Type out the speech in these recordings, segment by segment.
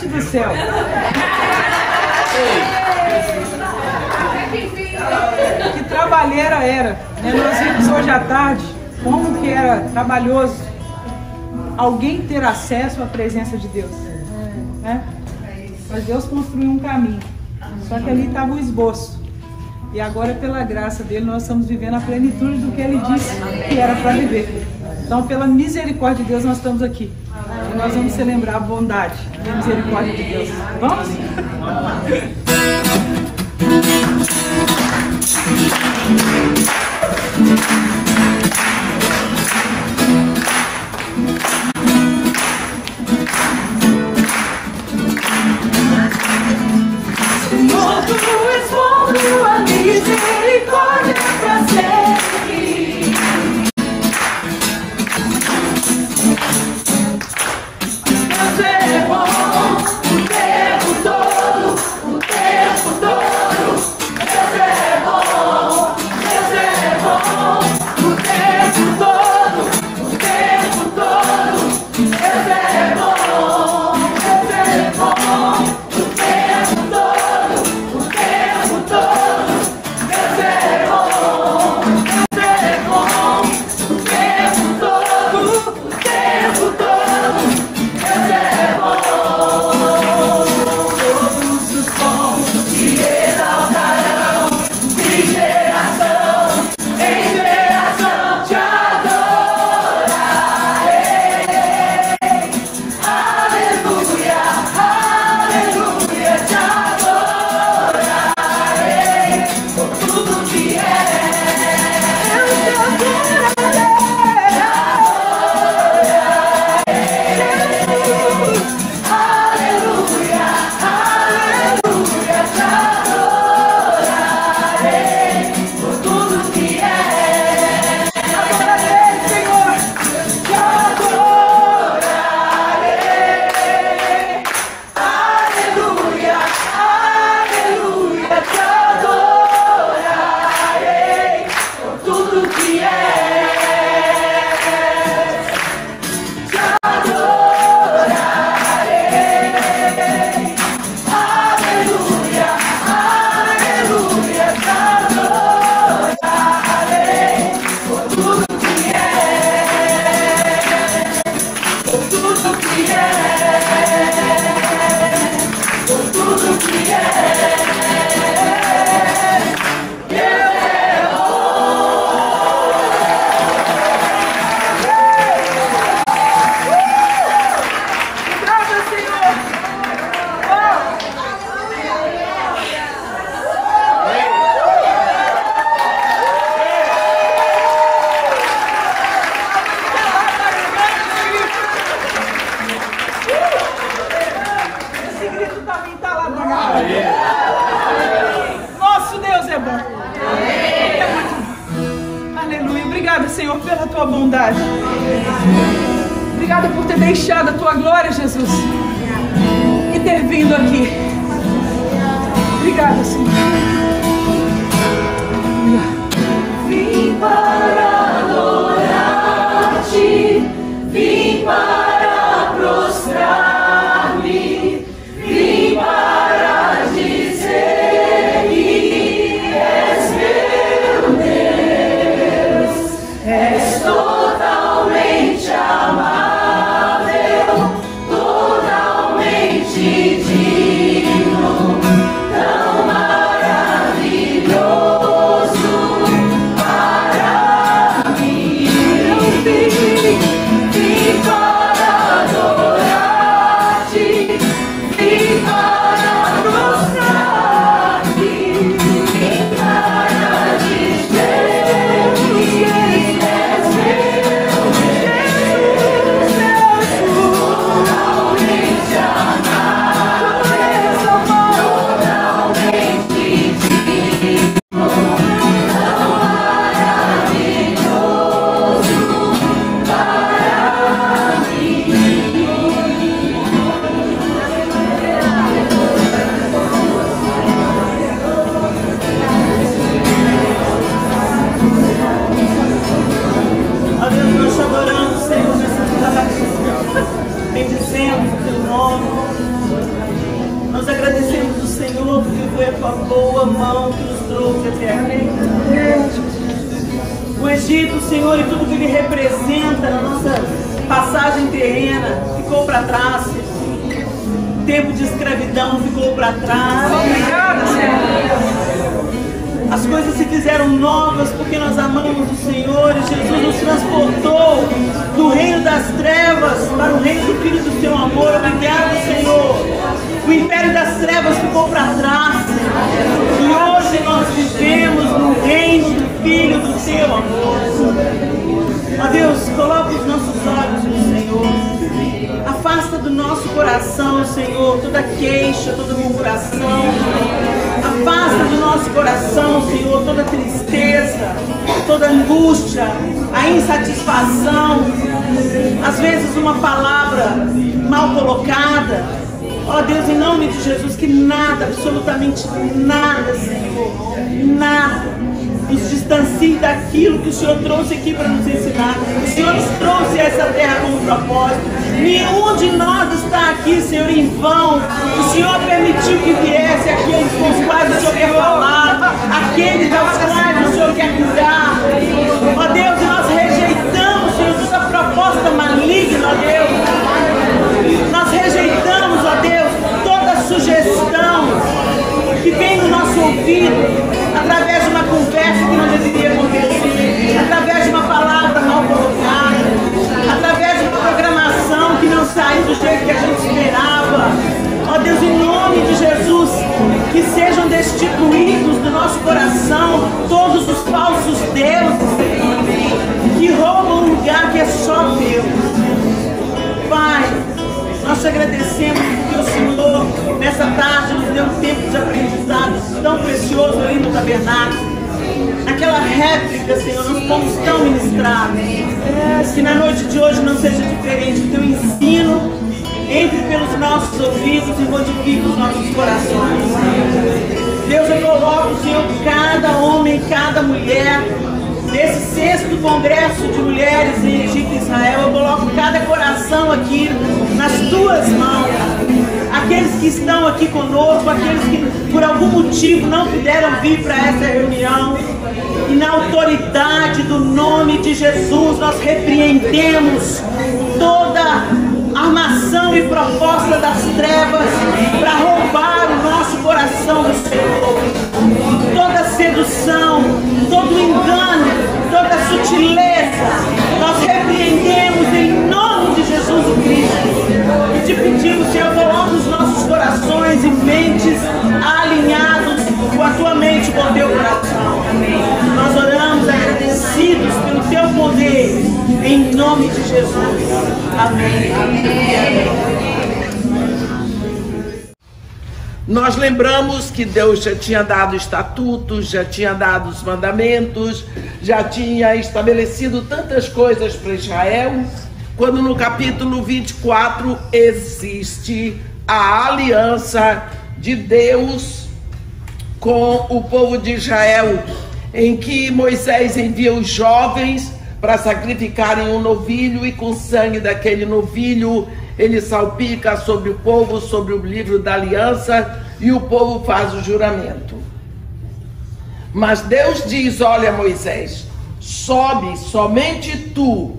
Gente do céu! Que trabalheira era, né? Nós vimos hoje à tarde como que era trabalhoso alguém ter acesso à presença de Deus, né? Mas Deus construiu um caminho, só que ali estava o esboço. E agora, pela graça dele, nós estamos vivendo a plenitude do que ele disse que era para viver. Então, pela misericórdia de Deus, nós estamos aqui. E nós vamos celebrar a bondade e a misericórdia de Deus. Vamos? Todo escondo a misericórdia pra sempre. Deus é bom o tempo todo, o tempo todo. Deus é bom, Deus é bom o tempo todo, o tempo todo. Deus é bom, Deus é bom o tempo todo. Deus é bom, Deus é bom, o tempo todo, o tempo todo. Deus é bom. Todos os povos te exaltarão, de geração em geração te adorarei. Aleluia, aleluia, te adorarei. Tudo que é, eu te adorarei. Aleluia, aleluia, te adorarei. Por tudo que é, adorarei, Senhor, te adorarei. Aleluia, aleluia, te adorarei. Por tudo que é, te adorarei. Aleluia, aleluia, te adorarei. Por tudo que é, por tudo que é, por tudo que é. Obrigada, Senhor. Esse grito também está lá pra cá. Nosso Deus é bom. É muito bom. Aleluia. Obrigada, Senhor, pela tua bondade. Obrigada por ter deixado a tua glória, Jesus, e ter vindo aqui. Obrigada, Senhor. Vim para adorar-te, vim para prostrar-me, vim para dizer que és meu Deus, és totalmente amável, totalmente digno, tão maravilhoso. tornou-se eterno. O Egito, Senhor, e tudo que ele representa na nossa passagem terrena ficou para trás. O tempo de escravidão ficou para trás. Obrigada, Senhor. As coisas se fizeram novas porque nós amamos o Senhor e Jesus nos transportou do reino das trevas para o reino do Filho do seu amor. Obrigado, Senhor. O império das trevas ficou para trás e hoje nós vivemos no reino do Filho do seu amor. Ó Deus, coloca os nossos olhos no Senhor. Afasta do nosso coração, Senhor, toda queixa, toda murmuração. Afasta do nosso coração, Senhor, toda tristeza, toda angústia, a insatisfação, às vezes uma palavra mal colocada. Ó Deus, em nome de Jesus, que nada, absolutamente nada, Senhor, nada nos distancie daquilo que o Senhor trouxe aqui para nos ensinar. O Senhor nos trouxe a essa terra como propósito. Nenhum de nós está aqui, Senhor, em vão. O Senhor permitiu que viesse aqueles com os quais o Senhor quer falar, aqueles aos quais o Senhor quer cuidar. Ó Deus, e nós rejeitamos, Senhor, toda proposta maligna, ó Deus. Nós rejeitamos, ó Deus, toda sugestão que vem no nosso ouvido, através de uma conversa que não deveria acontecer, através de uma palavra mal colocada, através de uma programação que não saiu do jeito que a gente esperava. Ó Deus, em nome de Jesus, que sejam destituídos do nosso coração todos os falsos deuses que roubam um lugar que é só Deus. Pai, nós te agradecemos porque o Senhor, nessa tarde, nos deu um tempo de aprendizado tão precioso ali no tabernáculo. Naquela réplica, Senhor, nós fomos tão ministrados. Que na noite de hoje não seja diferente. O teu ensino entre pelos nossos ouvidos e modifique os nossos corações. Deus, eu coloco, Senhor, cada homem, cada mulher, nesse 6º Congresso de Mulheres em Egito e Israel, eu coloco cada coração aqui nas tuas mãos. Aqueles que estão aqui conosco, aqueles que por algum motivo não puderam vir para essa reunião. E na autoridade do nome de Jesus, nós repreendemos toda armação e proposta das trevas para roubar o nosso coração do Senhor. Toda sedução, todo engano, toda sutileza, nós repreendemos em nome de Jesus Cristo. E te pedimos, Senhor, coloca os nossos corações e mentes alinhados com a tua mente, com o teu coração. Nós oramos agradecidos pelo teu poder, em nome de Jesus. Amém. Nós lembramos que Deus já tinha dado estatutos, já tinha dado os mandamentos, já tinha estabelecido tantas coisas para Israel, quando no capítulo 24 existe a aliança de Deus com o povo de Israel, em que Moisés envia os jovens para sacrificarem um novilho, e com o sangue daquele novilho ele salpica sobre o povo, sobre o livro da aliança, e o povo faz o juramento. Mas Deus diz: olha, Moisés, sobe somente tu,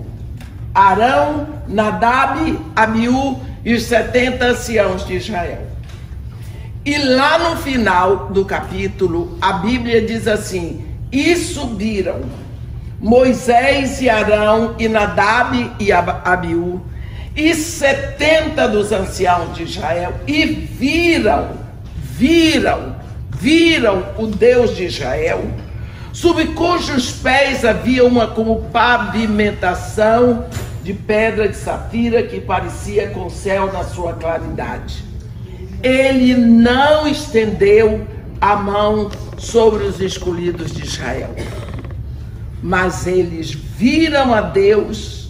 Arão, Nadab, Abiú e os 70 anciãos de Israel. E lá no final do capítulo, a Bíblia diz assim: e subiram Moisés e Arão e Nadab e Abiú e 70 dos anciãos de Israel, e viram o Deus de Israel, sob cujos pés havia uma como pavimentação de pedra de safira que parecia com o céu na sua claridade. Ele não estendeu a mão sobre os escolhidos de Israel, mas eles viram a Deus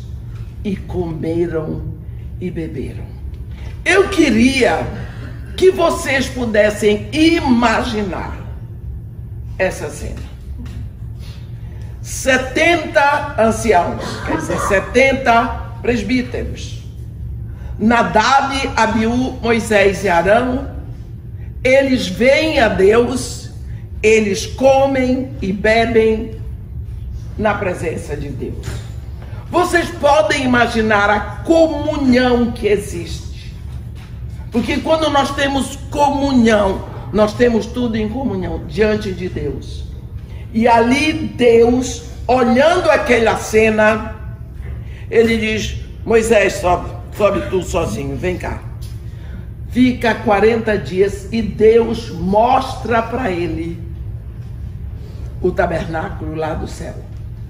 e comeram e beberam. Eu queria que vocês pudessem imaginar essa cena. 70 anciãos, quer dizer, 70 presbíteros, Nadab, Abiú, Moisés e Arão, eles veem a Deus eles comem e bebem na presença de Deus. Vocês podem imaginar a comunhão que existe. Porque quando nós temos comunhão, nós temos tudo em comunhão diante de Deus. E ali Deus, olhando aquela cena, ele diz: Moisés, sobe tu sozinho, vem cá. Fica 40 dias e Deus mostra para ele o tabernáculo lá do céu,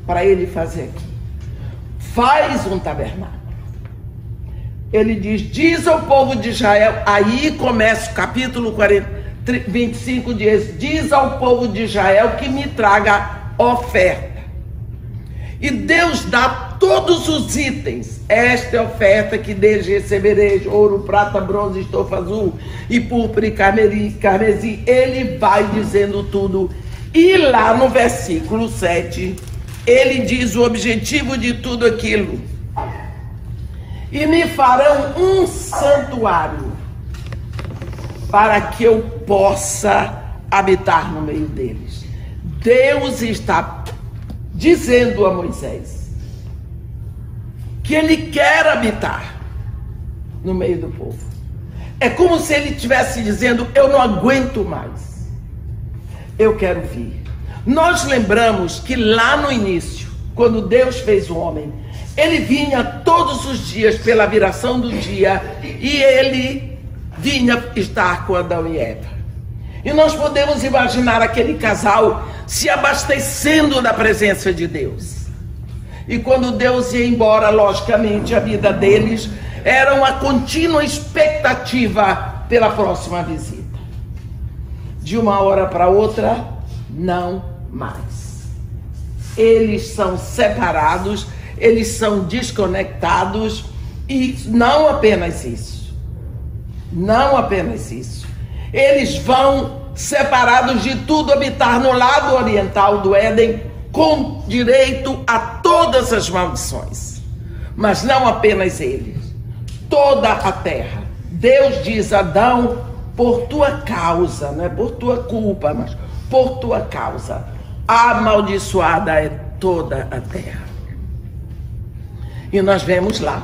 para ele fazer aqui. Faz um tabernáculo. Ele diz ao povo de Israel, aí começa o capítulo 25 diz ao povo de Israel que me traga oferta. E Deus dá todos os itens. Esta é a oferta que deles recebereis: ouro, prata, bronze, estofa azul e púrpura e carmesim. Ele vai dizendo tudo. E lá no versículo 7, ele diz o objetivo de tudo aquilo: e me farão um santuário para que eu possa habitar no meio deles. Deus está dizendo a Moisés que ele quer habitar no meio do povo. É como se ele estivesse dizendo: eu não aguento mais, eu quero vir. Nós lembramos que lá no início, quando Deus fez o homem, ele vinha todos os dias pela viração do dia e ele vinha estar com Adão e Eva. E nós podemos imaginar aquele casal se abastecendo da presença de Deus. E quando Deus ia embora, logicamente, a vida deles era uma contínua expectativa pela próxima visita. De uma hora para outra, não mais. Eles são separados, eles são desconectados, e não apenas isso. Não apenas isso. Eles vão separados de tudo, habitar no lado oriental do Éden, com direito a todas as maldições. Mas não apenas eles, toda a terra. Deus diz a Adão: por tua causa, não é por tua culpa, mas por tua causa, amaldiçoada é toda a terra. E nós vemos lá,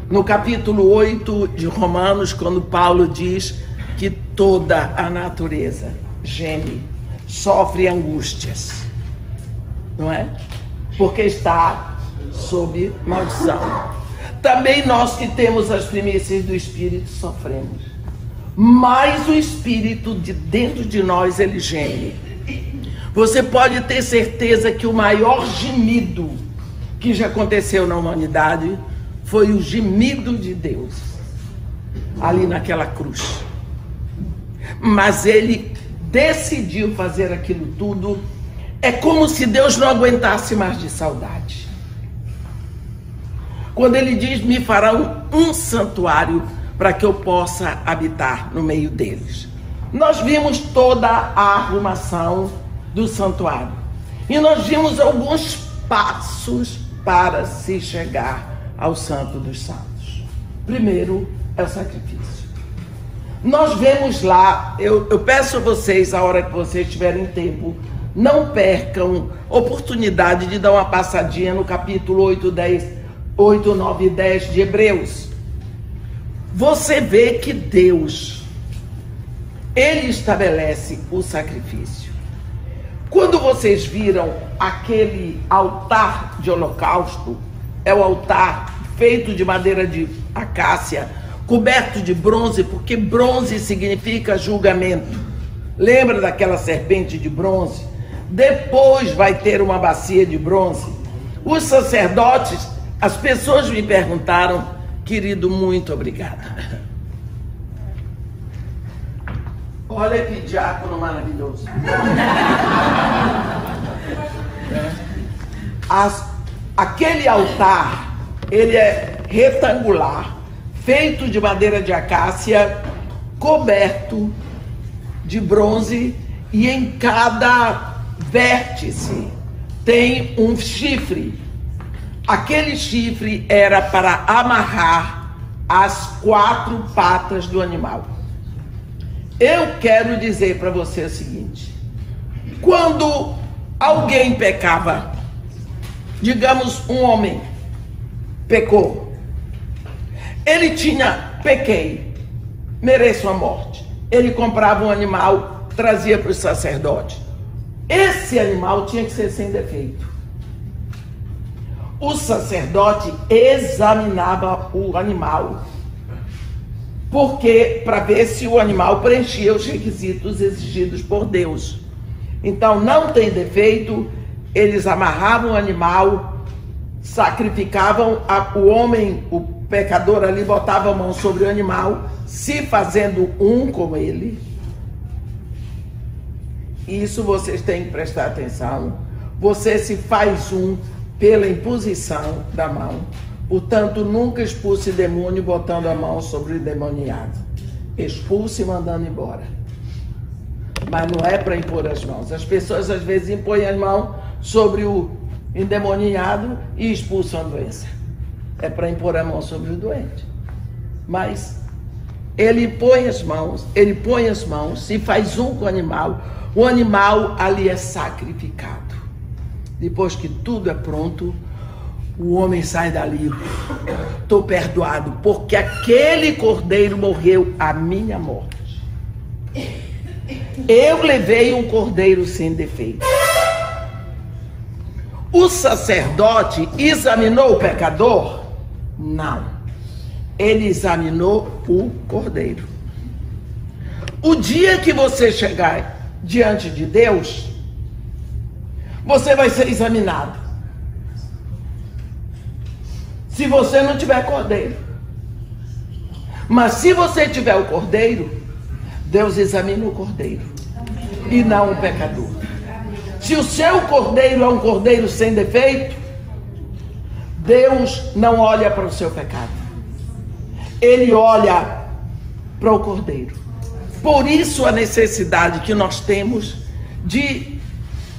no capítulo 8 de Romanos, quando Paulo diz que toda a natureza geme, sofre angústias, não é? Porque está sob maldição. Também nós que temos as primícias do Espírito sofremos, mas o Espírito de dentro de nós, ele geme. Você pode ter certeza que o maior gemido que já aconteceu na humanidade foi o gemido de Deus ali naquela cruz. Mas ele decidiu fazer aquilo tudo. É como se Deus não aguentasse mais de saudade. Quando ele diz: me farão um santuário para que eu possa habitar no meio deles. Nós vimos toda a arrumação do santuário. E nós vimos alguns passos para se chegar ao Santo dos Santos. Primeiro é o sacrifício. Nós vemos lá, eu peço a vocês, a hora que vocês tiverem tempo, não percam oportunidade de dar uma passadinha no capítulo 8, 9 e 10 de Hebreus. Você vê que Deus, ele estabelece o sacrifício. Quando vocês viram aquele altar de holocausto, é o altar feito de madeira de acácia, coberto de bronze, porque bronze significa julgamento. Lembra daquela serpente de bronze? Depois vai ter uma bacia de bronze. Os sacerdotes, as pessoas me perguntaram: querido, muito obrigada. Olha que diácono maravilhoso. Aquele altar, ele é retangular, feito de madeira de acácia, coberto de bronze, e em cada vértice tem um chifre. Aquele chifre era para amarrar as 4 patas do animal. Eu quero dizer para você o seguinte: Quando alguém pecava, digamos um homem pecou, ele tinha, pequei, mereço a morte. Ele comprava um animal, trazia para o sacerdote. Esse animal tinha que ser sem defeito. O sacerdote examinava o animal, porque para ver se o animal preenchia os requisitos exigidos por Deus. Então não tem defeito, eles amarravam o animal, sacrificavam o homem, o pecador ali botava a mão sobre o animal, se fazendo um com ele. Isso vocês têm que prestar atenção. Você se faz um pela imposição da mão. Portanto, nunca expulse demônio botando a mão sobre o endemoniado. Expulse mandando embora. Mas não é para impor as mãos. As pessoas às vezes impõem as mãos sobre o endemoniado e expulsam a doença. É para impor a mão sobre o doente. Mas ele põe as mãos, se faz um com o animal ali é sacrificado. Depois que tudo é pronto, o homem sai dali, estou perdoado, porque aquele cordeiro morreu a minha morte. Eu levei um cordeiro sem defeito. O sacerdote examinou o pecador? Não. Ele examinou o cordeiro. O dia que você chegar diante de Deus, você vai ser examinado. Se você não tiver cordeiro. Mas se você tiver o cordeiro, Deus examina o cordeiro e não o pecador. Se o seu cordeiro é um cordeiro sem defeito, Deus não olha para o seu pecado. Ele olha para o cordeiro. Por isso a necessidade que nós temos de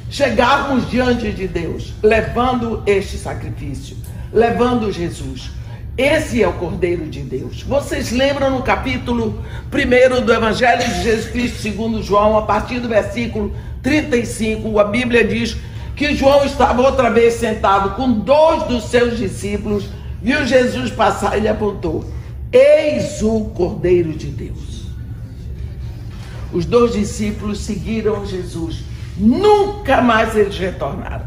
chegarmos diante de Deus, levando este sacrifício, levando Jesus. Esse é o Cordeiro de Deus. Vocês lembram no capítulo 1 do Evangelho de Jesus Cristo segundo João, a partir do versículo 35, a Bíblia diz que João estava outra vez sentado com 2 dos seus discípulos, viu Jesus passar e lhe apontou: eis o Cordeiro de Deus. Os 2 discípulos seguiram Jesus. Nunca mais eles retornaram.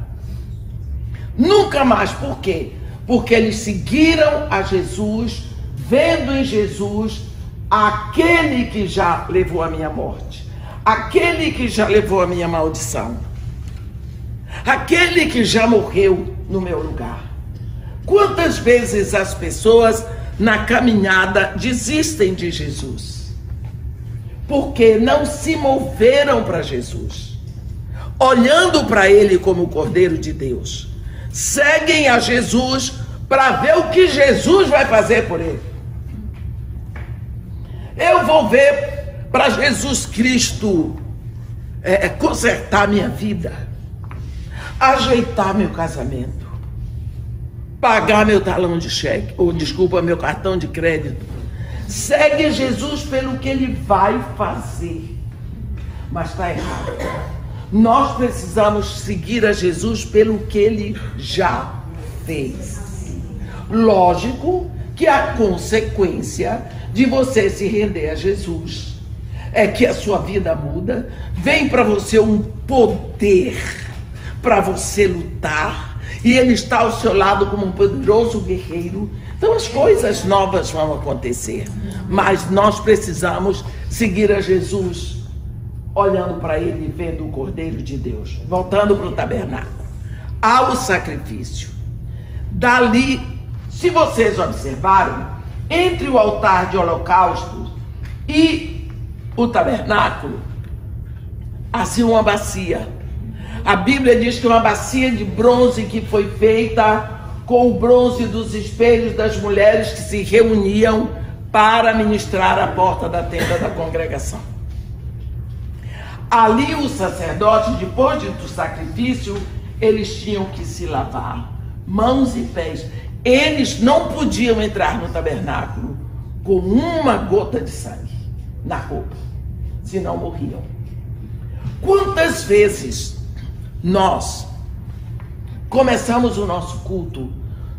Nunca mais. Por quê? Porque eles seguiram a Jesus, vendo em Jesus aquele que já levou a minha morte, aquele que já levou a minha maldição, aquele que já morreu no meu lugar. Quantas vezes as pessoas na caminhada desistem de Jesus? Porque não se moveram para Jesus, olhando para Ele como o Cordeiro de Deus. Seguem a Jesus para ver o que Jesus vai fazer por ele. Eu vou ver para Jesus Cristo consertar minha vida, ajeitar meu casamento, pagar meu talão de cheque, ou desculpa, meu cartão de crédito. Segue Jesus pelo que ele vai fazer. Mas está errado. Nós precisamos seguir a Jesus pelo que ele já fez. Lógico que a consequência de você se render a Jesus é que a sua vida muda, vem para você um poder para você lutar, e ele está ao seu lado como um poderoso guerreiro. Então as coisas novas vão acontecer, mas nós precisamos seguir a Jesus olhando para ele e vendo o Cordeiro de Deus. Voltando para o tabernáculo, ao sacrifício. Dali, se vocês observaram, entre o altar de holocausto e o tabernáculo, havia uma bacia. A Bíblia diz que uma bacia de bronze que foi feita com o bronze dos espelhos das mulheres que se reuniam para ministrar à porta da tenda da congregação. Ali o sacerdote, depois do sacrifício, eles tinham que se lavar mãos e pés. Eles não podiam entrar no tabernáculo com uma gota de sangue na roupa, senão morriam. Quantas vezes nós começamos o nosso culto,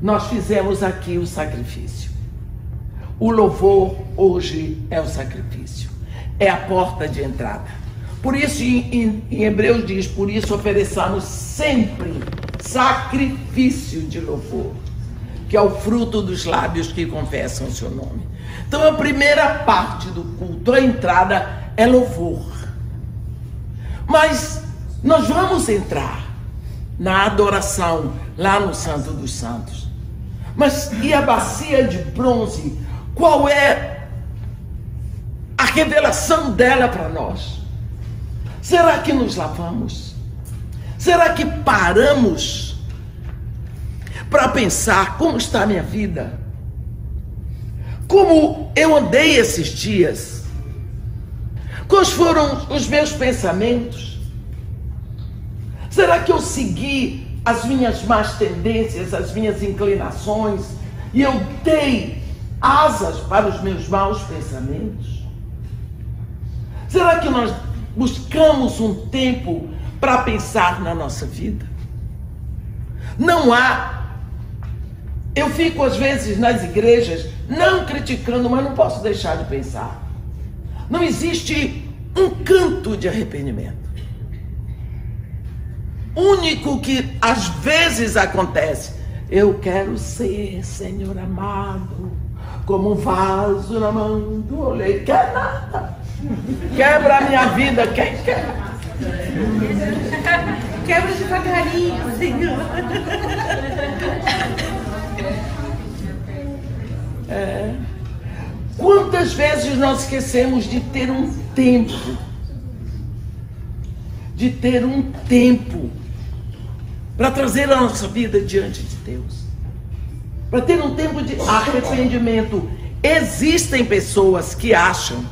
nós fizemos aqui o sacrifício. O louvor hoje é o sacrifício, é a porta de entrada. Por isso em Hebreus diz, por isso ofereçamos sempre sacrifício de louvor, que é o fruto dos lábios que confessam o seu nome. Então a primeira parte do culto, a entrada, é louvor. Mas nós vamos entrar na adoração, lá no Santo dos Santos. Mas e a bacia de bronze? Qual é a revelação dela para nós? Será que nos lavamos? Será que paramos para pensar como está a minha vida? Como eu andei esses dias? Quais foram os meus pensamentos? Será que eu segui as minhas más tendências, as minhas inclinações, e eu dei asas para os meus maus pensamentos? Será que nós buscamos um tempo para pensar na nossa vida? Não há. Eu fico às vezes nas igrejas, não criticando, mas não posso deixar de pensar. Não existe um canto de arrependimento. Único que às vezes acontece: eu quero ser, Senhor amado, como um vaso na mão do oleiro. Quer nada. Quebra a minha vida, quem quer? Quebra devagarinho, Senhor. Quantas vezes nós esquecemos de ter um tempo? De ter um tempo para trazer a nossa vida diante de Deus. Para ter um tempo de arrependimento. Existem pessoas que acham: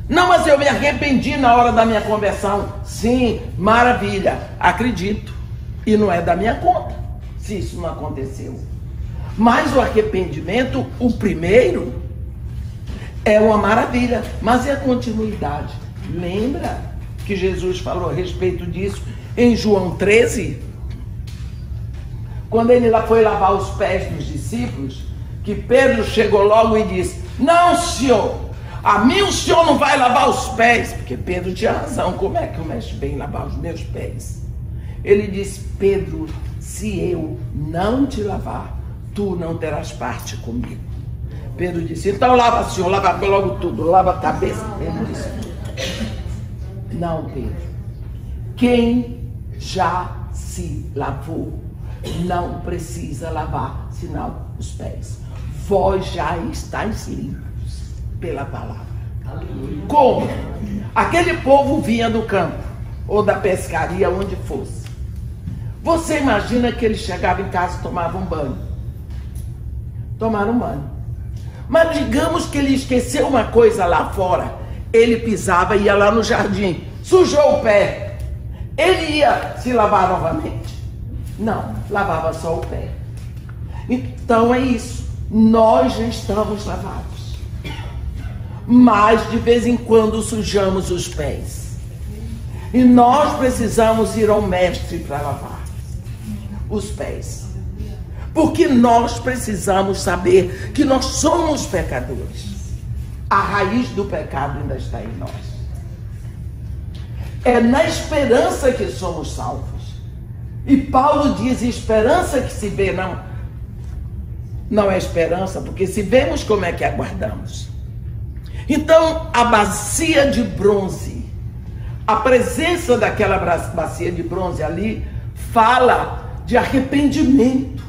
não, mas eu me arrependi na hora da minha conversão. Sim, maravilha, acredito. E não é da minha conta, se isso não aconteceu. Mas o arrependimento, o primeiro, é uma maravilha. Mas é a continuidade. Lembra que Jesus falou a respeito disso em João 13? Quando ele foi lavar os pés dos discípulos, que Pedro chegou logo e disse: não, Senhor, a mim o Senhor não vai lavar os pés. Porque Pedro tinha razão: como é que o mestre vem lavar os meus pés? Ele disse: Pedro, se eu não te lavar, tu não terás parte comigo. Pedro disse: então lava, Senhor, lava logo tudo, lava a cabeça. Pedro disse: não, Pedro, quem já se lavou não precisa lavar senão os pés. Vós já estáis limpos pela palavra. Como? Aquele povo vinha do campo ou da pescaria, onde fosse. Você imagina que ele chegava em casa e tomava um banho. Tomaram um banho. Mas digamos que ele esqueceu uma coisa lá fora. Ele pisava e ia lá no jardim, sujou o pé. Ele ia se lavar novamente? Não, lavava só o pé. Então é isso. Nós já estamos lavados, mas de vez em quando sujamos os pés. E nós precisamos ir ao mestre para lavar os pés. Porque nós precisamos saber que nós somos pecadores. A raiz do pecado ainda está em nós. É na esperança que somos salvos. E Paulo diz: esperança que se vê não é esperança, porque se vemos, como é que aguardamos? Então, a bacia de bronze, a presença daquela bacia de bronze ali, fala de arrependimento,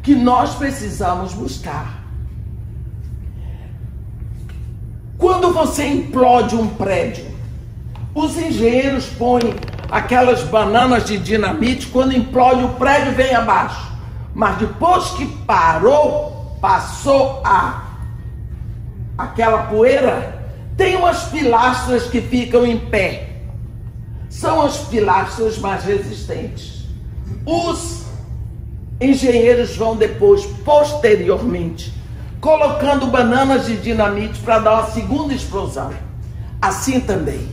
que nós precisamos buscar. Quando você implode um prédio, os engenheiros põem aquelas bananas de dinamite, quando implode o prédio vem abaixo. Mas depois que passou aquela poeira, tem umas pilastras que ficam em pé. São as pilastras mais resistentes. Os engenheiros vão depois, posteriormente, colocando bananas de dinamite para dar uma segunda explosão. Assim também,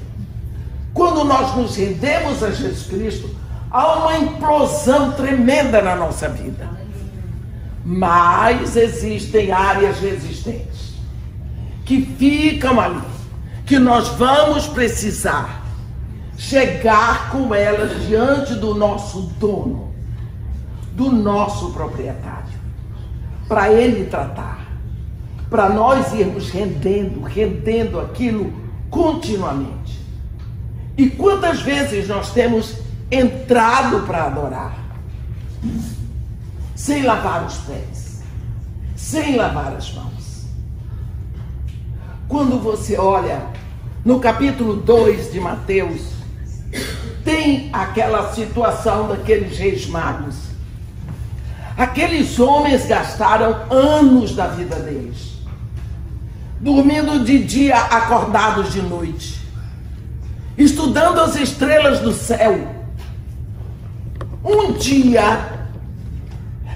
quando nós nos rendemos a Jesus Cristo, há uma implosão tremenda na nossa vida. Mas existem áreas resistentes que ficam ali, que nós vamos precisar chegar com elas diante do nosso dono, do nosso proprietário, para ele tratar, para nós irmos rendendo aquilo continuamente. E quantas vezes nós temos entrado para adorar, sem lavar os pés, sem lavar as mãos? Quando você olha no capítulo 2 de Mateus, tem aquela situação daqueles reis magos. Aqueles homens gastaram anos da vida deles, dormindo de dia, acordados de noite, estudando as estrelas do céu. Um dia,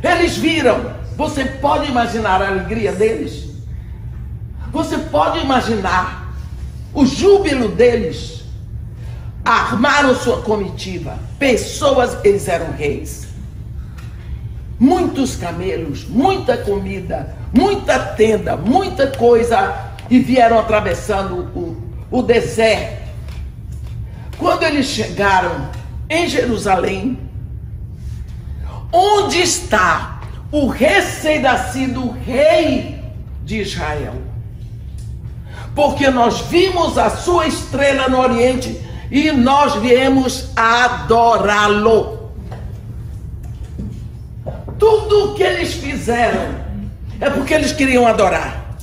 eles viram. Você pode imaginar a alegria deles? Você pode imaginar o júbilo deles? Armaram sua comitiva. Pessoas, eles eram reis. Muitos camelos, muita comida, muita tenda, muita coisa. E vieram atravessando o deserto. Quando eles chegaram em Jerusalém, onde está o recém-nascido rei de Israel? Porque nós vimos a sua estrela no Oriente e nós viemos adorá-lo. Tudo o que eles fizeram é porque eles queriam adorar.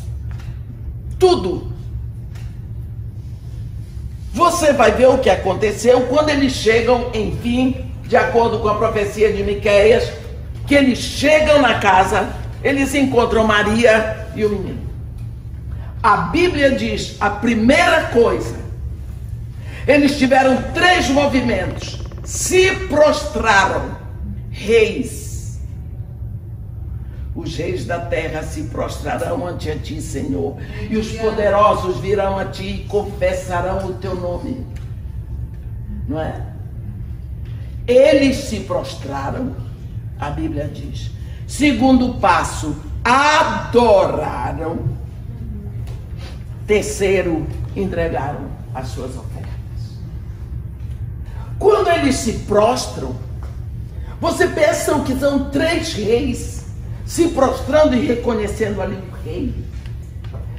Tudo. Você vai ver o que aconteceu quando eles chegam, enfim, de acordo com a profecia de Miqueias, que eles chegam na casa, eles encontram Maria e o menino. A Bíblia diz, a primeira coisa, eles tiveram 3 movimentos. Se prostraram, reis. Os reis da terra se prostrarão ante a ti, Senhor, e os poderosos virão a ti e confessarão o teu nome. Não é? Eles se prostraram, a Bíblia diz. Segundo passo, adoraram. Terceiro, entregaram as suas ofertas. Quando eles se prostram, você pensa que são 3 reis se prostrando e reconhecendo ali o rei,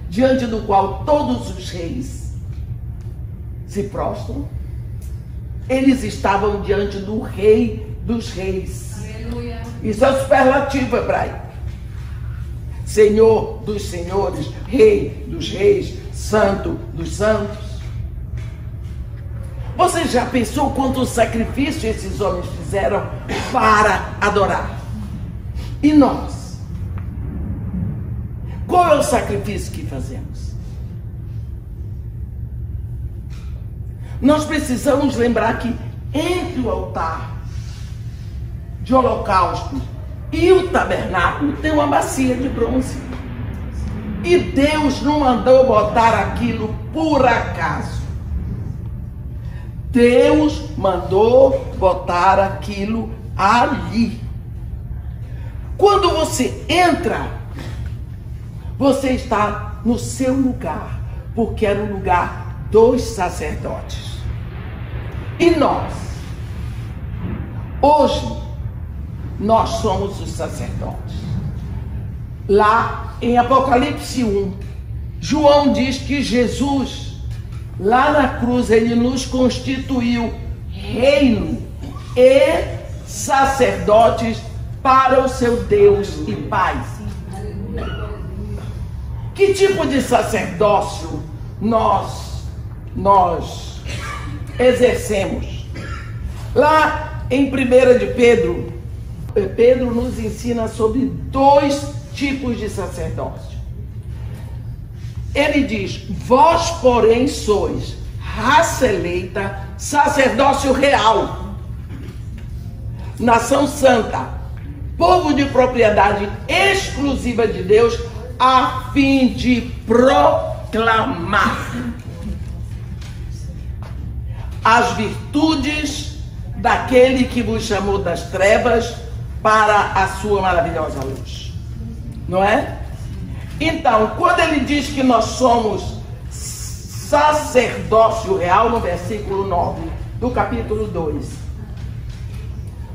diante do qual todos os reis se prostram. Eles estavam diante do rei dos reis. Aleluia. Isso é superlativo hebraico. Senhor dos senhores, rei dos reis, santo dos santos. Você já pensou quanto sacrifício esses homens fizeram para adorar? E nós? Qual é o sacrifício que fazemos? Nós precisamos lembrar que entre o altar de holocausto e o tabernáculo tem uma bacia de bronze. E Deus não mandou botar aquilo por acaso. Deus mandou botar aquilo ali. Quando você entra, você está no seu lugar, porque era o lugar dos sacerdotes. E nós, hoje, nós somos os sacerdotes. Lá em Apocalipse 1, João diz que Jesus, lá na cruz, ele nos constituiu reino e sacerdotes para o seu Deus e Pai. Que tipo de sacerdócio nós exercemos? Lá em 1 de Pedro, Pedro nos ensina sobre 2 tipos de sacerdócio. Ele diz: vós, porém, sois raça eleita, sacerdócio real, nação santa, povo de propriedade exclusiva de Deus, a fim de proclamar as virtudes daquele que vos chamou das trevas para a sua maravilhosa luz. Não é? Então, quando ele diz que nós somos sacerdócio real, no versículo 9 do capítulo 2,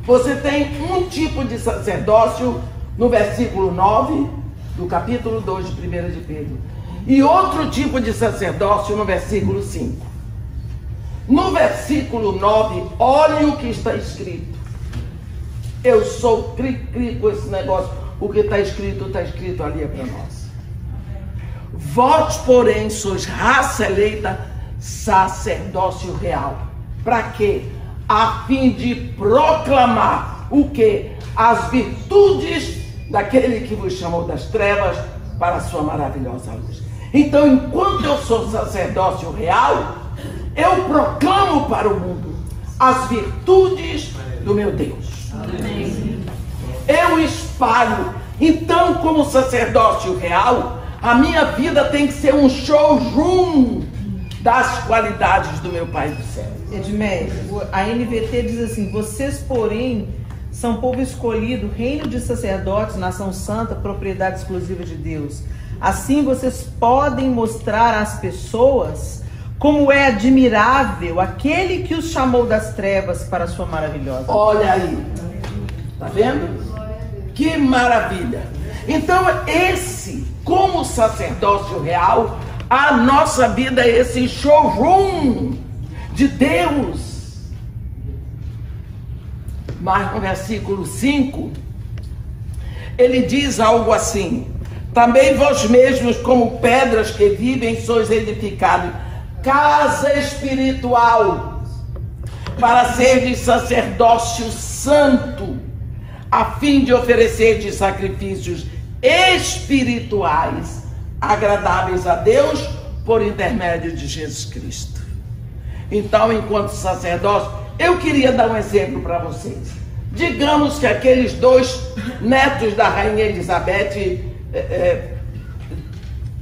você tem um tipo de sacerdócio no versículo 9 do capítulo 2 de 1 de Pedro, e outro tipo de sacerdócio no versículo 5. No versículo 9, olhe o que está escrito. Eu sou cri-cri com esse negócio. O que está escrito ali é para nós. Vós, porém, sois raça eleita, sacerdócio real. Para quê? A fim de proclamar o quê? As virtudes daquele que vos chamou das trevas para a sua maravilhosa luz. Então, enquanto eu sou sacerdócio real, eu proclamo para o mundo as virtudes do meu Deus. Amém. Eu espalho. Então, como sacerdócio real, a minha vida tem que ser um showroom das qualidades do meu Pai do céu. Edmé, a NVT diz assim: vocês, porém, são povo escolhido, reino de sacerdotes, nação santa, propriedade exclusiva de Deus. Assim vocês podem mostrar às pessoas como é admirável aquele que os chamou das trevas para a sua maravilhosa. Olha aí, tá vendo? Que maravilha! Então, como sacerdócio real, a nossa vida é esse showroom de Deus. Mas no versículo 5, ele diz algo assim: também vós mesmos, como pedras que vivem, sois edificados casa espiritual, para serdes sacerdócio santo, a fim de oferecerdes sacrifícios espirituais agradáveis a Deus por intermédio de Jesus Cristo. Então, enquanto sacerdócio, eu queria dar um exemplo para vocês. Digamos que aqueles 2 netos da rainha Elizabeth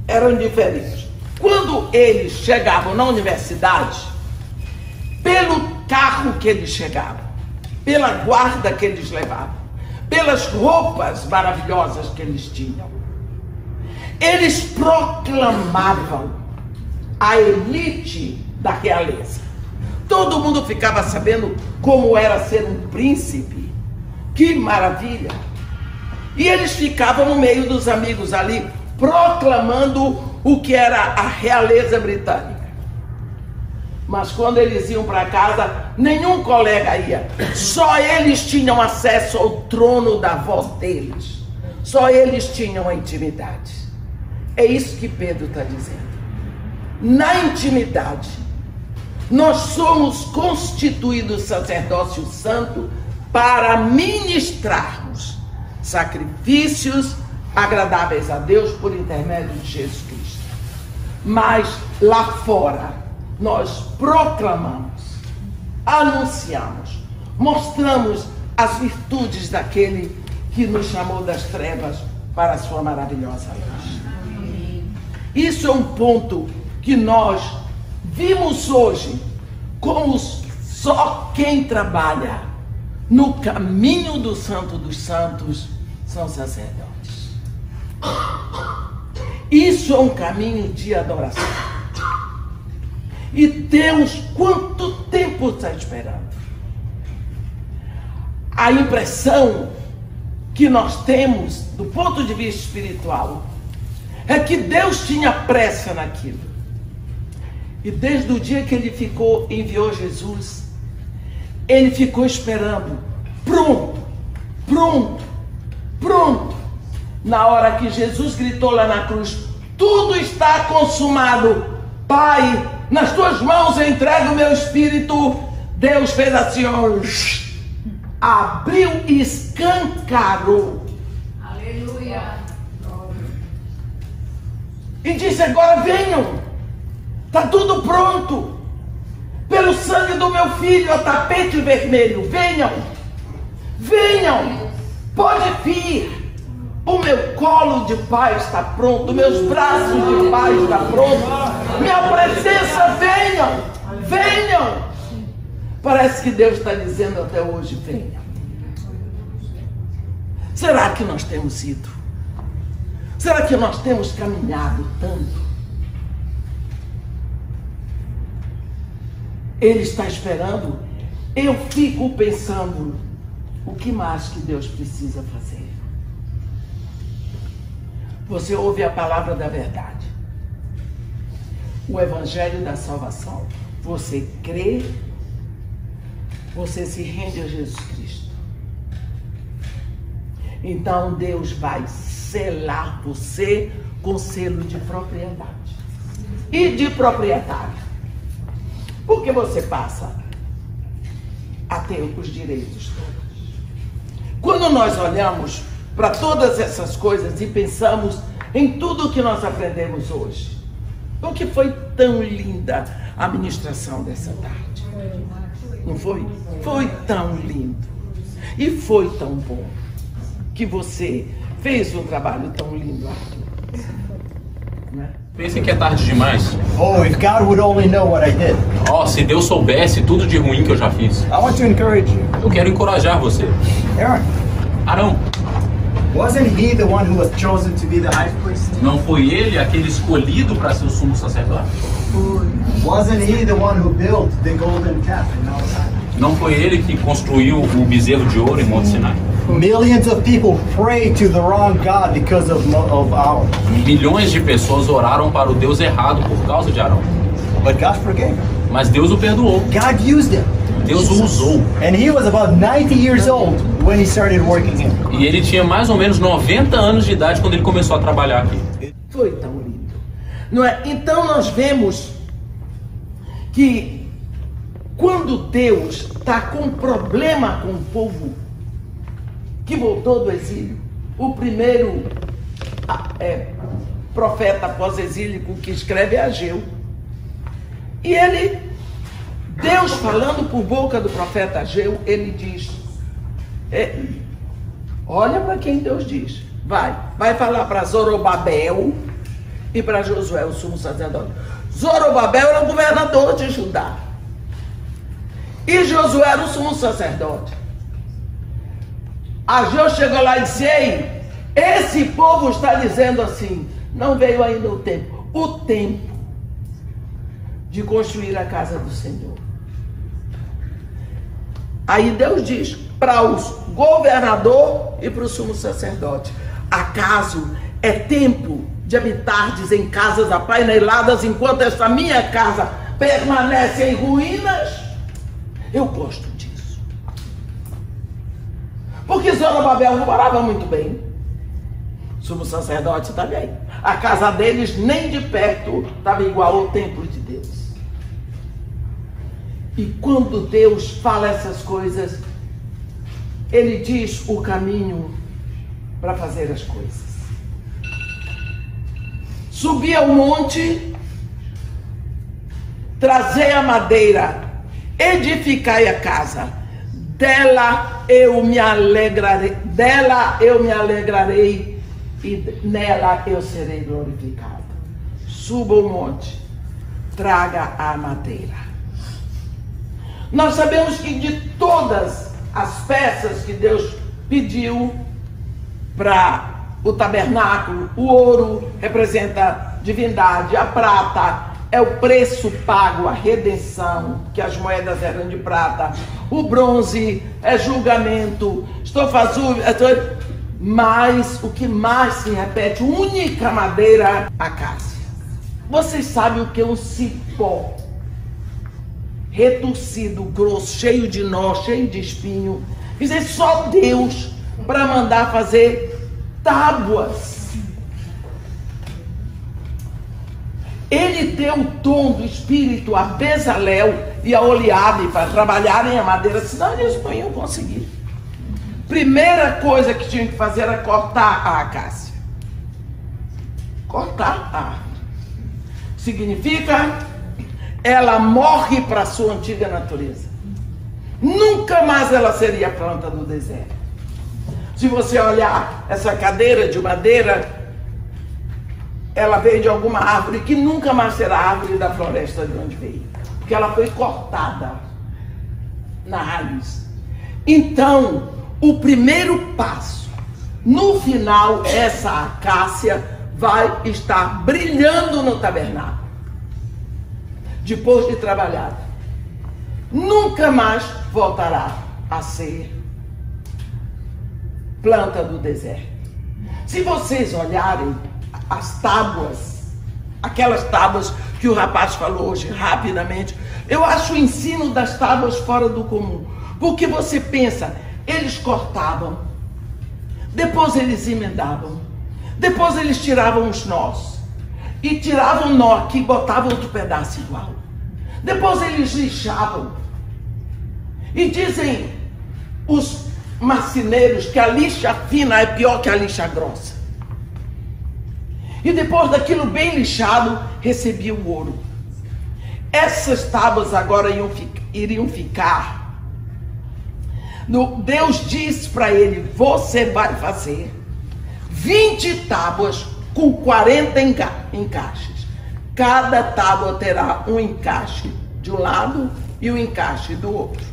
eram diferentes. Quando eles chegavam na universidade, pelo carro que eles chegavam, pela guarda que eles levavam, pelas roupas maravilhosas que eles tinham, eles proclamavam a elite da realeza. Todo mundo ficava sabendo como era ser um príncipe. Que maravilha! E eles ficavam no meio dos amigos ali, proclamando o que era a realeza britânica. Mas quando eles iam para casa, nenhum colega ia. Só eles tinham acesso ao trono da voz deles. Só eles tinham a intimidade. É isso que Pedro está dizendo. Na intimidade, nós somos constituídos sacerdócio santo para ministrarmos sacrifícios agradáveis a Deus por intermédio de Jesus Cristo. Mas lá fora, nós proclamamos, anunciamos, mostramos as virtudes daquele que nos chamou das trevas para a sua maravilhosa luz. Isso é um ponto que nós vimos hoje, como só quem trabalha no caminho do Santo dos Santos são sacerdotes. Isso é um caminho de adoração. E Deus, quanto tempo está esperando? A impressão que nós temos, do ponto de vista espiritual, é que Deus tinha pressa naquilo. E desde o dia que ele enviou Jesus, ele ficou esperando, pronto. Na hora que Jesus gritou lá na cruz: tudo está consumado, Pai, nas tuas mãos eu entrego o meu espírito. Deus fez assim, abriu e escancarou. Aleluia. E disse: agora venham, está tudo pronto. Pelo sangue do meu filho, a tapete vermelho, venham, pode vir. O meu colo de pai está pronto, meus braços de pai estão prontos, minha presença, venham. Parece que Deus está dizendo até hoje, venha. Será que nós temos ido? Será que nós temos caminhado tanto? Ele está esperando. Eu fico pensando, o que mais que Deus precisa fazer? Você ouve a palavra da verdade, o evangelho da salvação. Você crê, você se rende a Jesus Cristo. Então Deus vai selar você com selo de propriedade e de proprietário. Porque você passa a ter os direitos todos. Quando nós olhamos para todas essas coisas e pensamos em tudo que nós aprendemos hoje, porque foi tão linda a ministração dessa tarde. Não foi? Foi tão lindo. E foi tão bom que você fez um trabalho tão lindo aqui. Né? Pensem que é tarde demais. Oh, if God would only know what I did. Oh, se Deus soubesse tudo de ruim que eu já fiz. I want to encourage you. Eu quero encorajar você. Aaron, Arão, wasn't he the one who was chosen to be the high priest? não foi ele aquele escolhido para ser o sumo sacerdote? Wasn't he the one who built the golden calf in Mount Sinai? Não foi ele que construiu o bezerro de ouro em Monte Sinai? Millions of people pray to the wrong God because of Aaron. Milhões de pessoas oraram para o Deus errado por causa de Arão. But God forgave him. Mas Deus o perdoou. God used him. Deus o usou. And he was about 90 years old when he started working here. E ele tinha mais ou menos 90 anos de idade quando ele começou a trabalhar aqui. Foi tão lindo. Não é? Então nós vemos que quando Deus está com problema com o povo que voltou do exílio, o primeiro profeta pós-exílico que escreve é Ageu. E Deus falando por boca do profeta Ageu, ele diz, olha para quem Deus diz, vai falar para Zorobabel e para Josué, o sumo sacerdote. Zorobabel era o governador de Judá e Josué era o sumo sacerdote. Ageu chegou lá e disse, ei, esse povo está dizendo assim, não veio ainda o tempo de construir a casa do Senhor. Aí Deus diz para os governador e para o sumo sacerdote, acaso é tempo de habitardes em casas apaineladas enquanto esta minha casa permanece em ruínas? Eu gosto disso. Porque Zorobabel morava muito bem. O sumo sacerdote também. A casa deles nem de perto estava igual ao templo de Deus. E quando Deus fala essas coisas, Ele diz o caminho para fazer as coisas. Subi ao monte, trazei a madeira, edificai a casa, dela eu me alegrarei e nela eu serei glorificado. Suba o monte, traga a madeira. Nós sabemos que de todas as peças que Deus pediu para o tabernáculo, o ouro representa divindade, a prata é o preço pago, a redenção, que as moedas eram de prata, o bronze é julgamento, mas o que mais se repete, única madeira, acácia. Vocês sabem o que é um cipó? Retorcido, grosso, cheio de nó, cheio de espinho. Isso é só Deus para mandar fazer tábuas. Ele deu o tom do espírito a Bezalel e a Oliabe para trabalharem a madeira, senão eles não iam conseguir. Primeira coisa que tinham que fazer era cortar a acácia. Cortar a árvore. Significa ela morre para a sua antiga natureza. Nunca mais ela seria planta do deserto. Se você olhar essa cadeira de madeira, ela veio de alguma árvore que nunca mais será árvore da floresta de onde veio, porque ela foi cortada. na raiz. Então, o primeiro passo, no final, essa acácia vai estar brilhando no tabernáculo. Depois de trabalhada, nunca mais voltará a ser planta do deserto. Se vocês olharem as tábuas, aquelas tábuas que o rapaz falou hoje rapidamente, eu acho o ensino das tábuas fora do comum. Porque você pensa, eles cortavam, depois eles emendavam, depois eles tiravam os nós, e tiravam um nó aqui e botavam outro pedaço igual. Depois eles lixavam. E dizem os marceneiros que a lixa fina é pior que a lixa grossa. E depois daquilo bem lixado, recebia o ouro. Essas tábuas agora iriam ficar. Deus disse para ele, você vai fazer 20 tábuas com 40 encaixes. Cada tábua terá um encaixe de um lado e um encaixe do outro.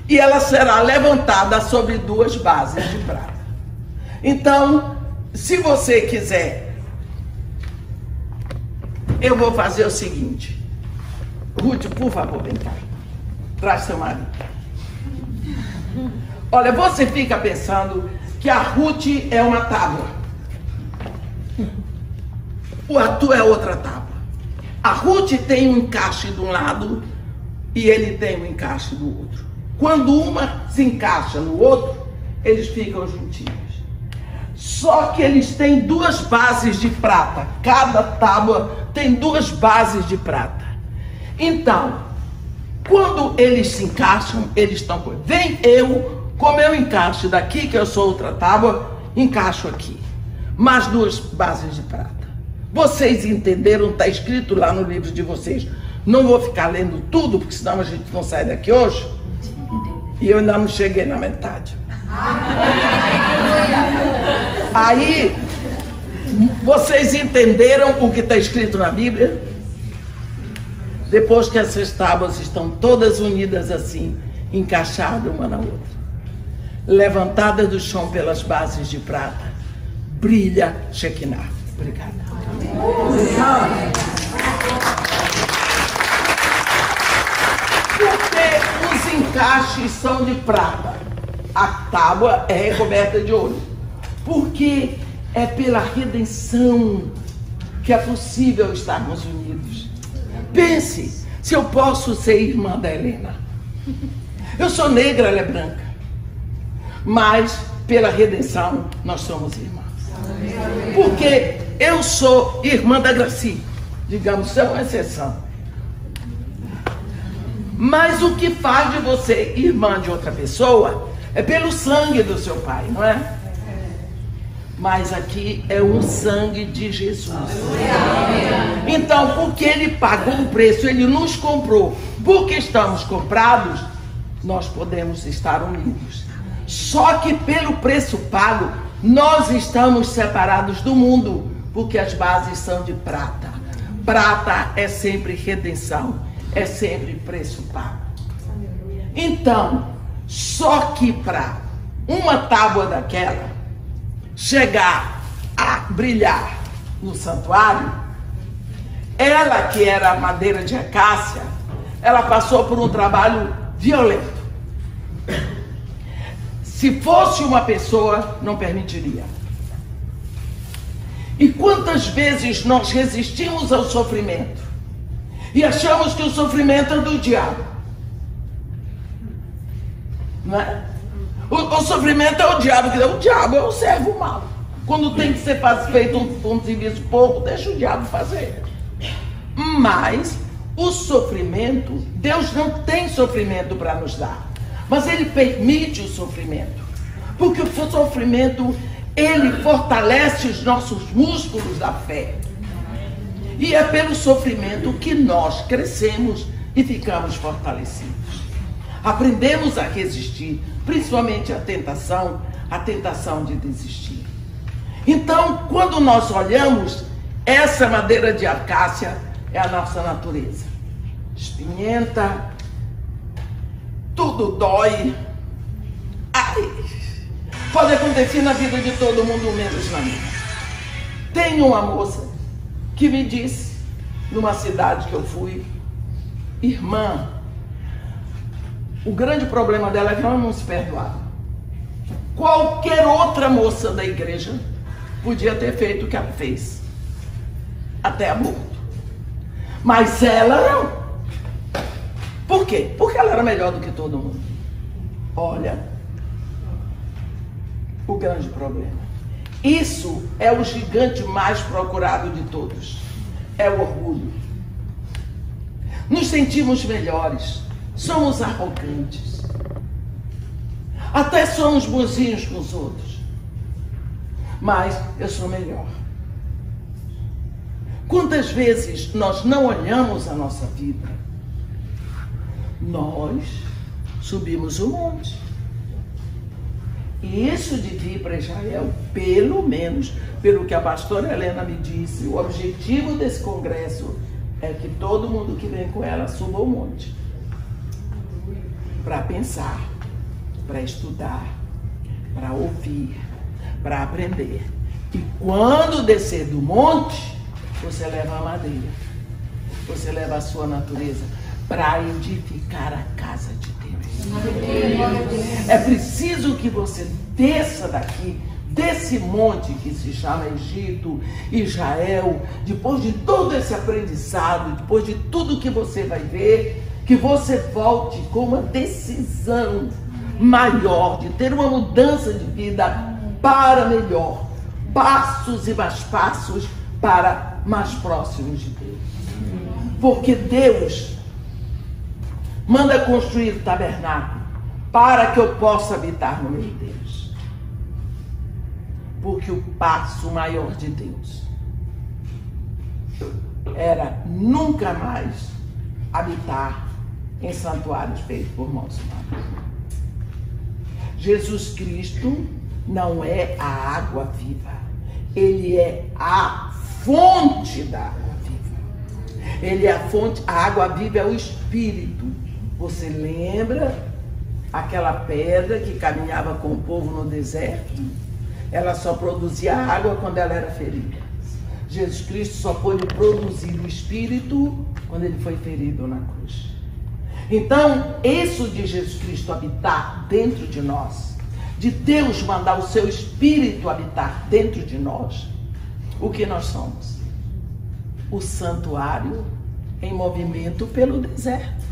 E ela será levantada sobre 2 bases de prata. Então, se você quiser, eu vou fazer o seguinte. Ruth, por favor, vem cá. Traz seu marido. Olha, você fica pensando que a Ruth é uma tábua. O Arthur é outra tábua. A Ruth tem um encaixe de um lado e ele tem um encaixe do outro. Quando uma se encaixa no outro, eles ficam juntinhos. Só que eles têm 2 bases de prata. Cada tábua tem 2 bases de prata. Então, quando eles se encaixam, eles estão... Vem eu, com meu encaixe daqui, que eu sou outra tábua, encaixo aqui. Mais 2 bases de prata. Vocês entenderam? Está escrito lá no livro de vocês. Não vou ficar lendo tudo, porque senão a gente não sai daqui hoje. E eu ainda não cheguei na metade. Aí, vocês entenderam o que está escrito na Bíblia? Depois que essas tábuas estão todas unidas assim, encaixadas uma na outra, levantadas do chão pelas bases de prata, brilha Shekinah. Obrigada. Porque os encaixes são de prata, a tábua é recoberta de ouro. Porque é pela redenção que é possível estarmos unidos. Pense, se eu posso ser irmã da Helena. Eu sou negra, ela é branca. Mas pela redenção nós somos irmãs. Porque eu sou irmã da Graci, digamos, é uma exceção. Mas o que faz de você irmã de outra pessoa é pelo sangue do seu pai, não é? Mas aqui é o sangue de Jesus. Então, porque ele pagou o preço, ele nos comprou, porque estamos comprados, nós podemos estar unidos. Só que pelo preço pago, nós estamos separados do mundo, porque as bases são de prata. Prata é sempre redenção, é sempre preço pago. Então, só que para uma tábua daquela chegar a brilhar no santuário, ela que era madeira de acácia, ela passou por um trabalho violento. Se fosse uma pessoa, não permitiria. E quantas vezes nós resistimos ao sofrimento e achamos que o sofrimento é do diabo, não é? O sofrimento é o diabo, o diabo é o servo mau. Quando tem que ser feito um serviço pouco, deixa o diabo fazer. Mas o sofrimento, Deus não tem sofrimento para nos dar, mas Ele permite o sofrimento, porque o sofrimento, ele fortalece os nossos músculos da fé. E é pelo sofrimento que nós crescemos e ficamos fortalecidos. Aprendemos a resistir, principalmente a tentação de desistir. Então, quando nós olhamos, essa madeira de acácia é a nossa natureza. Espinhenta, tudo dói. Ai, pode acontecer na vida de todo mundo, menos na minha. Tem uma moça que me disse, numa cidade que eu fui, irmã, o grande problema dela é que ela não se perdoava. Qualquer outra moça da igreja podia ter feito o que ela fez, até aborto. Mas ela não. Por quê? Porque ela era melhor do que todo mundo. Olha, o grande problema. Isso é o gigante mais procurado de todos. É o orgulho. Nos sentimos melhores. Somos arrogantes. Até somos bonzinhos com os outros. Mas eu sou melhor. Quantas vezes nós não olhamos a nossa vida? Nós subimos o monte. E isso de vir para Israel, pelo menos, pelo que a pastora Helena me disse, o objetivo desse congresso é que todo mundo que vem com ela suba o monte. Para pensar, para estudar, para ouvir, para aprender. E quando descer do monte, você leva a madeira, você leva a sua natureza para edificar a casa de Deus. É preciso que você desça daqui, desse monte que se chama Egito, Israel, depois de todo esse aprendizado, depois de tudo que você vai ver, que você volte com uma decisão maior, de ter uma mudança de vida para melhor, passos e mais passos para mais próximos de Deus. Porque Deus manda construir o tabernáculo para que eu possa habitar no meio deles. Porque o passo maior de Deus era nunca mais habitar em santuários feitos por mãos humanas. Jesus Cristo não é a água viva. Ele é a fonte da água viva. Ele é a fonte, a água viva é o Espírito. Você lembra aquela pedra que caminhava com o povo no deserto? Ela só produzia água quando ela era ferida. Jesus Cristo só pôde produzir o Espírito quando ele foi ferido na cruz. Então, isso de Jesus Cristo habitar dentro de nós, de Deus mandar o seu Espírito habitar dentro de nós, o que nós somos? O santuário em movimento pelo deserto.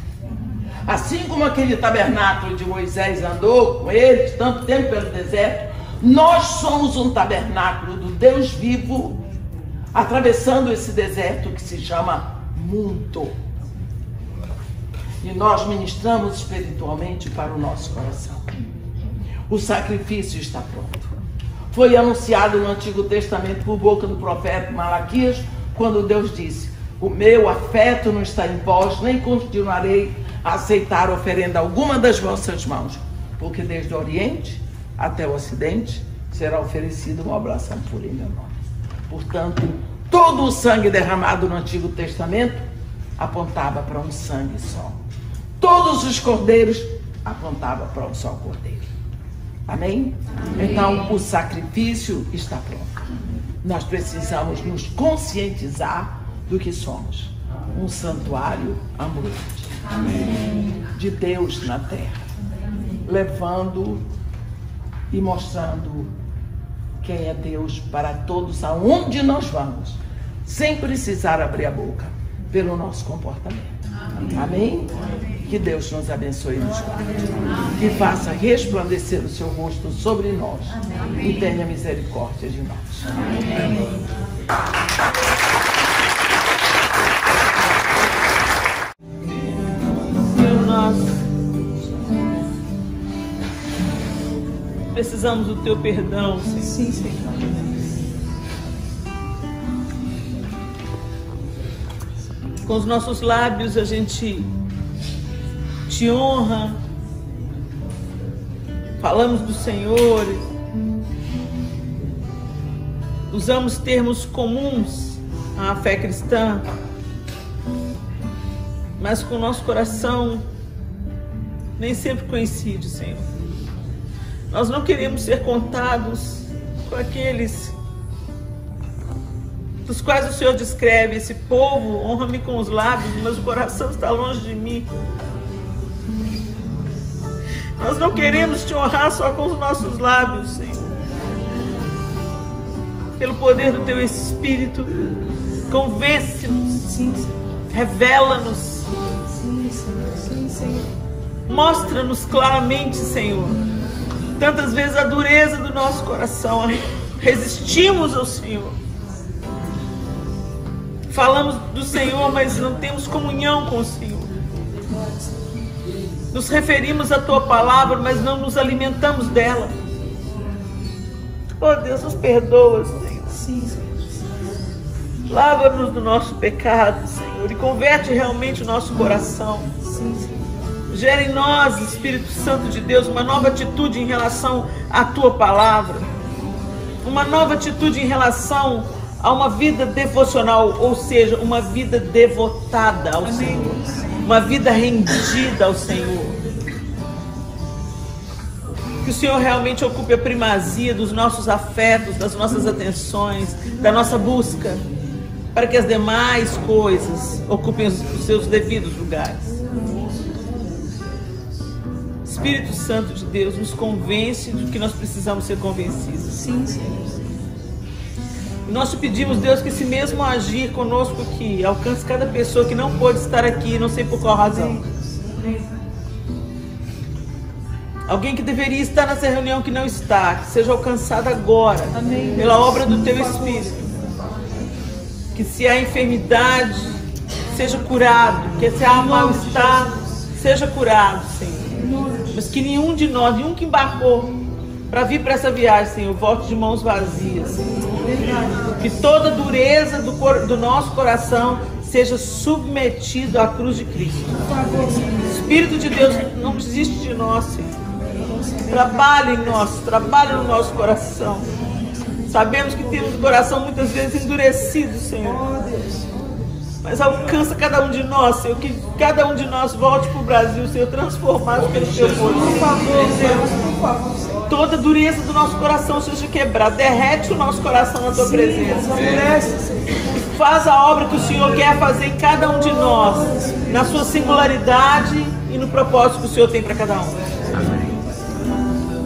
Assim como aquele tabernáculo de Moisés andou com eles tanto tempo pelo deserto, nós somos um tabernáculo do Deus vivo, atravessando esse deserto que se chama mundo. E nós ministramos espiritualmente para o nosso coração. O sacrifício está pronto. Foi anunciado no Antigo Testamento por boca do profeta Malaquias, quando Deus disse: o meu afeto não está em vós, nem continuarei a aceitar oferenda alguma das vossas mãos, porque desde o Oriente até o Ocidente será oferecida uma oblação pura em meu nome. Portanto, todo o sangue derramado no Antigo Testamento apontava para um sangue só. Todos os cordeiros apontavam para um só cordeiro. Amém? Amém. Então, o sacrifício está pronto. Nós precisamos nos conscientizar do que somos. Um santuário ambulante. Amém. De Deus na terra. Levando e mostrando quem é Deus para todos aonde nós vamos, sem precisar abrir a boca, pelo nosso comportamento. Amém? Que Deus nos abençoe e nos guarde. Que faça resplandecer o seu rosto sobre nós. E tenha misericórdia de nós. Amém. Senhor, nós precisamos do teu perdão, Senhor. Sim, Senhor. Com os nossos lábios a gente te honra, falamos do Senhor, usamos termos comuns à fé cristã, mas com o nosso coração nem sempre coincide, Senhor. Nós não queremos ser contados com aqueles dos quais o Senhor descreve: esse povo honra-me com os lábios, mas o coração está longe de mim. Nós não queremos te honrar só com os nossos lábios, Senhor. Pelo poder do teu Espírito, convence-nos, revela-nos, mostra-nos claramente, Senhor. Tantas vezes a dureza do nosso coração, resistimos ao Senhor. Falamos do Senhor, mas não temos comunhão com o Senhor. Nos referimos à Tua palavra, mas não nos alimentamos dela. Oh Deus, nos perdoa, Senhor. Lava-nos do nosso pecado, Senhor, e converte realmente o nosso coração. Gera em nós, Espírito Santo de Deus, uma nova atitude em relação à Tua palavra. Uma nova atitude em relação a uma vida devocional, ou seja, uma vida devotada ao Senhor, uma vida rendida ao Senhor. Que o Senhor realmente ocupe a primazia dos nossos afetos, das nossas atenções, da nossa busca, para que as demais coisas ocupem os seus devidos lugares. Espírito Santo de Deus, nos convence do que nós precisamos ser convencidos. Sim, Senhor. Nós te pedimos, Deus, que esse mesmo agir conosco aqui alcance cada pessoa que não pôde estar aqui, não sei por qual razão. Alguém que deveria estar nessa reunião que não está, que seja alcançada agora, pela obra do Teu Espírito. Que se há enfermidade, seja curado, que se há mal-estar, seja curado, Senhor. Mas que nenhum de nós, nenhum que embarcou para vir para essa viagem, Senhor, volte de mãos vazias. Que toda dureza do nosso coração seja submetido à cruz de Cristo. Espírito de Deus, não desiste de nós, Senhor. Trabalhe em nós, trabalhe no nosso coração. Sabemos que temos o coração muitas vezes endurecido, Senhor. Mas alcança cada um de nós, Senhor. Que cada um de nós volte para o Brasil, Senhor, transformado pelo Teu poder. Por favor, Deus, por favor, Senhor. Toda dureza do nosso coração seja quebrada. Derrete o nosso coração na Tua presença. Faz a obra que o Senhor quer fazer em cada um de nós, na sua singularidade e no propósito que o Senhor tem para cada um.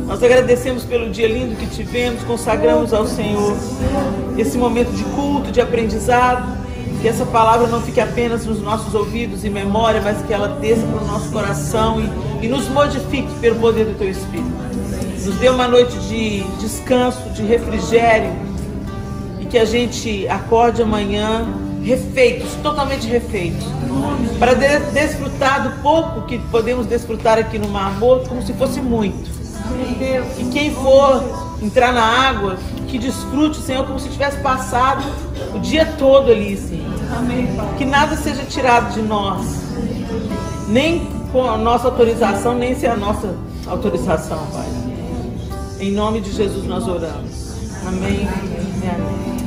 Nós agradecemos pelo dia lindo que tivemos, consagramos ao Senhor esse momento de culto, de aprendizado. Que essa palavra não fique apenas nos nossos ouvidos e memória, mas que ela desça para o nosso coração e nos modifique pelo poder do Teu Espírito. Nos dê uma noite de descanso, de refrigério, e que a gente acorde amanhã refeitos, totalmente refeitos, para desfrutar do pouco que podemos desfrutar aqui no Mar Morto, como se fosse muito. E quem for entrar na água, que desfrute, Senhor, como se tivesse passado o dia todo ali, Senhor. Amém, Pai. Que nada seja tirado de nós, nem com a nossa autorização, nem sem a nossa autorização, Pai. Em nome de Jesus nós oramos. Amém. Amém.